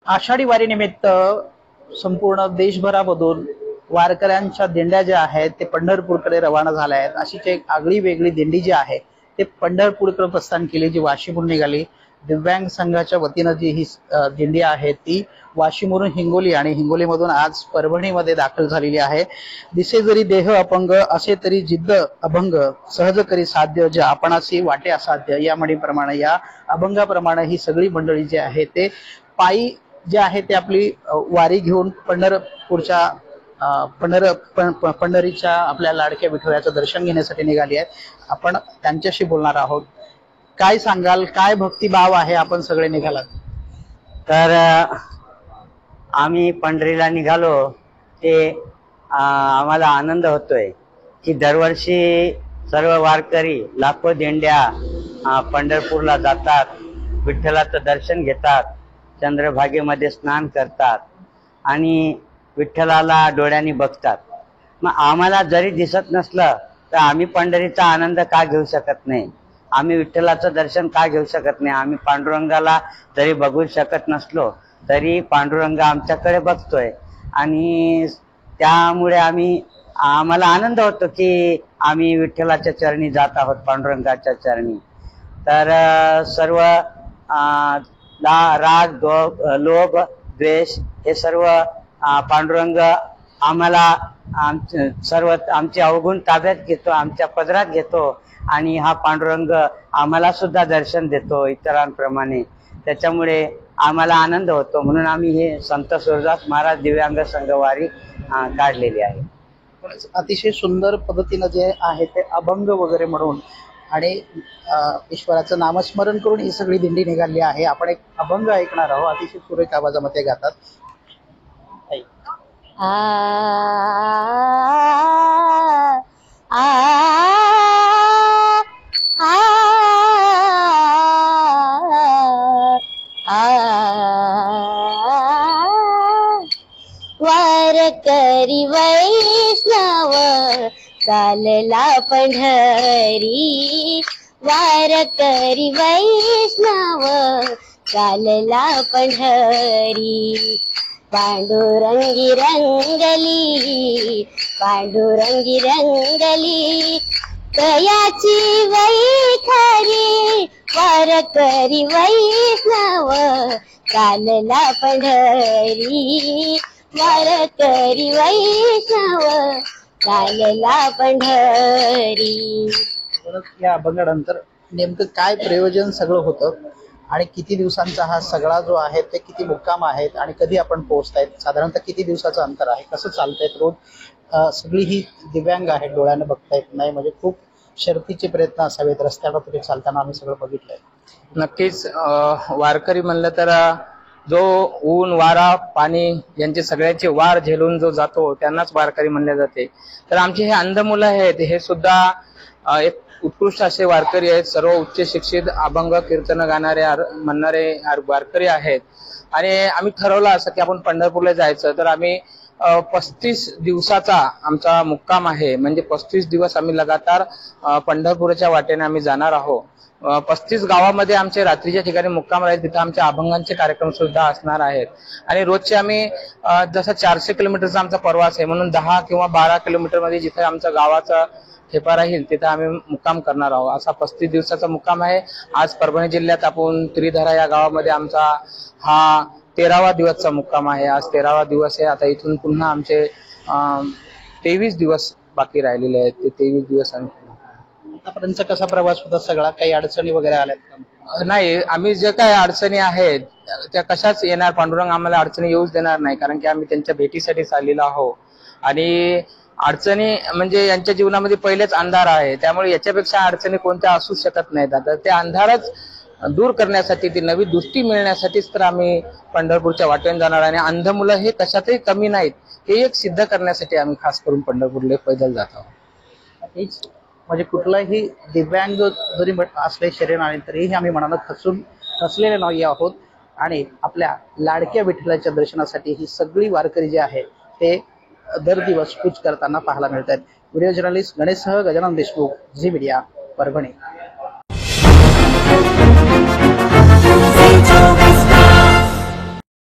आषाढी वारीनिमित्त संपूर्ण देशभरामधून वारकऱ्यांच्या दिंड्या ज्या आहेत ते पंढरपूरकडे रवाना झाल्या आहेत। अशीच एक आगळी वेगळी दिंडी जी आहे ते पंढरपूरकडे प्रस्थान केली, जी वाशीमहून निघाली। दिव्यांग संघाच्या वतीनं जी ही दिंडी आहे ती वाशीमवरून हिंगोली आणि हिंगोलीमधून आज परभणीमध्ये दाखल झालेली आहे। दिसे जरी देह अपंग असे तरी जिद्द अभंग, सहज करी साध्य जे आपणासी वाटे असाध्य, या म्हणीप्रमाणे या अभंगाप्रमाणे ही सगळी मंडळी जी आहे ते पायी जे आहे ते आपली वारी घेऊन पंढरपूरच्या पंढरीच्या आपल्या लाडक्या विठुरायाचं दर्शन घेण्यासाठी निघाली आहेत। आपण त्यांच्याशी बोलणार आहोत। काय सांगाल, काय भक्तिभाव आहे, आपण सगळे निघालात? तर आम्ही पंढरीला निघालो ते आम्हाला आनंद होतोय की दरवर्षी सर्व वारकरी लाखो दिंड्या पंढरपूरला जातात, विठ्ठलाचं दर्शन घेतात, चंद्रभागेमध्ये स्नान करतात आणि विठ्ठलाला डोळ्यांनी बघतात। मग आम्हाला जरी दिसत नसलं तर आम्ही पंढरीचा आनंद का घेऊ शकत नाही? आम्ही विठ्ठलाचं दर्शन का घेऊ शकत नाही? आम्ही पांडुरंगाला जरी बघू शकत नसलो तरी पांडुरंग आमच्याकडे बघतोय आणि त्यामुळे आम्हाला आनंद होतो की आम्ही विठ्ठलाच्या चरणी जात आहोत, पांडुरंगाच्या चरणी। तर सर्व राग लोभ द्वेष हे सर्व पांडुरंग आम्हाला आमचे अवगुण ताब्यात घेतो, आमच्या पदरात घेतो आणि हा पांडुरंग आम्हाला सुद्धा दर्शन देतो इतरांप्रमाणे। त्याच्यामुळे आम्हाला आनंद होतो, म्हणून आम्ही हे संत सूरदास महाराज दिव्यांग संघवारी काढलेली आहे। अतिशय सुंदर पद्धतीनं जे आहे ते अभंग वगैरे म्हणून आणि ईश्वराचं नामस्मरण करून ही सगळी दिंडी निघाली आहे। आपण एक अभंग ऐकणार आहोत, अतिशय सुरेख आवाजामध्ये गातात। वारकरी वैष्णव चालला पंढरी, वारकरी वैष्णव चालला पंढरी। पांडुरंगी रंगली, पांडुरंगी रंगली तयाची वैखरी, वारकरी वैष्णव चालला पंढरी, वारकरी वैष्णव चालला पंढरी। या अभंगानंतर नेमकं काय प्रयोजन सगळं होतं आणि किती दिवसांचा हा सगळा जो आहे ते किती मुक्काम आहेत आणि कधी आपण पोहोचतायत, साधारणतः किती दिवसाचं अंतर आहे, कसं चालतायत रोज? सगळी ही दिव्यांग आहेत, डोळ्याने बघता येत नाही, म्हणजे खूप शर्तीचे प्रयत्न असावेत रस्त्यावर तरी चालताना आम्ही सगळं बघितलंय। नक्कीच वारकरी म्हणलं तर जो ऊन वारा पाणी यांचे सगळ्यांचे वार झेलून जो जातो त्यांनाच वारकरी म्हणले जाते। तर आमचे हे अंध मुलं आहेत हे सुद्धा एक उत्कृष्ट असे वारकरी आहेत, सर्व उच्च शिक्षित अभंग कीर्तन गाणारे म्हणणारे वारकरी आहेत। आणि आम्ही ठरवलं असं की आपण पंढरपूरला जायचं, तर आम्ही 35 दिवसाचा आमचा मुक्काम आहे, म्हणजे 35 दिवस आम्ही लगातार पंढरपूरच्या वाटेने आम्ही जाणार आहोत। 35 गावामध्ये आमचे रात्रीच्या ठिकाणी मुक्काम राहील, तिथे आमच्या अभंगांचे कार्यक्रम सुद्धा असणार आहेत। आणि रोजचे आम्ही जसं 400 किलोमीटरचा आमचा प्रवास आहे म्हणून 10 किंवा 12 किलोमीटर मध्ये जिथे आमचा गावाचा ठेपा राहील तिथे आम्ही मुक्काम करणार आहोत। असा 35 दिवसाचा मुक्काम आहे। आज परभणी जिल्ह्यात आपण त्रिधरा या गावामध्ये आमचा हा 13वा दिवसचा मुक्काम आहे। आज 13वा दिवस आहे। आता इथून पुन्हा आमचे 23 दिवस बाकी राहिलेले आहेत, ते 23 दिवस आतापर्यंत कसा प्रवास होता सगळा? काही अडचणी वगैरे आल्यात का? नाही, आम्ही जे काही अडचणी आहेत त्या कशाच येणार, पांडुरंग आम्हाला अडचणी येऊच देणार नाही, कारण की आम्ही त्यांच्या भेटीसाठी चाललेलो आहोत। आणि अडचणी म्हणजे यांच्या जीवनामध्ये पहिलेच अंधार आहे, त्यामुळे याच्यापेक्षा अडचणी कोणत्या असू शकत नाहीत। आता ते अंधारच दूर करण्यासाठी, ती नवी दृष्टी मिळण्यासाठीच तर आम्ही पंढरपूरच्या वाटेने जाणार। आणि अंध मुलं हे कशातही कमी नाहीत, हे एक सिद्ध करण्यासाठी आम्ही खास करून पंढरपूरला पैदल जात आहोत। म्हणजे कुठलाही दिव्यांग जरी असले शरीराने तरीही आम्ही मनानं खचून नसलेले नाही आहोत आणि आपल्या लाडक्या विठ्ठलाच्या दर्शनासाठी ही सगळी वारकरी जे आहे ते दर दिवस कूच करताना पाहायला मिळतात। व्हिडिओ जर्नलिस्ट गणेशसह गजानन देशमुख, झी मीडिया, परभणी।